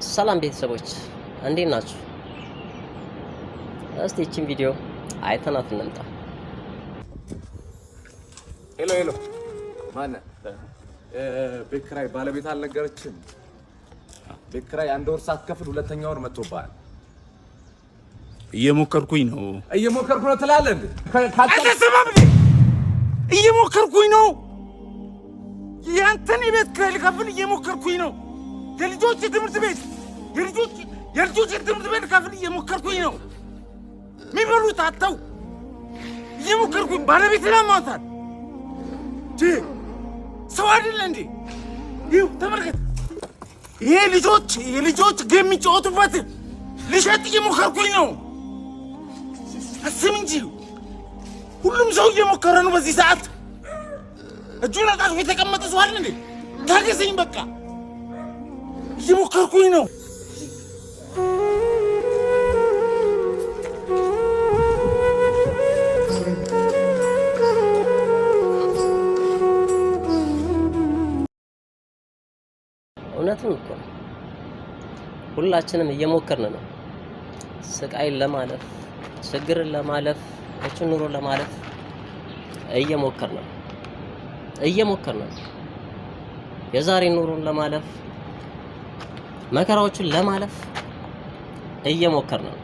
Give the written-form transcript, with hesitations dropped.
ሰላም ቤተሰቦች እንዴት ናችሁ? እስቲ እቺን ቪዲዮ አይተናት እንምጣ። ሄሎ ማን ቤት ኪራይ ባለቤት አልነገረችም? ቤት ኪራይ አንድ ወር ሳትከፍል ሁለተኛ ወር መጥቶብሃል። እየሞከርኩኝ ነው ትላለህ እንዴ? አትሰማም እንዴ? እየሞከርኩኝ ነው። ያንተን የቤት ኪራይ ልከፍል እየሞከርኩኝ ነው። የልጆች ትምህርት ቤት ልከፍል እየሞከርኩኝ ነው። የሚበሉት አጥተው እየሞከርኩኝ ባለቤትን አማታል። ሰው አይደለ እንዴ? ይኸው ተመልከት። ይሄ የልጆች ጌም የሚጫወቱበት ልሸጥ እየሞከርኩኝ ነው። አስብ እንጂ ሁሉም ሰው እየሞከረ ነው በዚህ ሰዓት። እጁን አጣጥፎ የተቀመጠ ሰው አይደል እንዴ? ታገሰኝ በቃ። እየሞከርኩኝ ነው። እውነቱን እኮ ሁላችንም እየሞከርን ነው። ስቃይን ለማለፍ ችግርን ለማለፍ እችን ኑሮ ለማለፍ እየሞከርን ነው። የዛሬ ኑሮን ለማለፍ መከራዎችን ለማለፍ እየሞከርን ነው።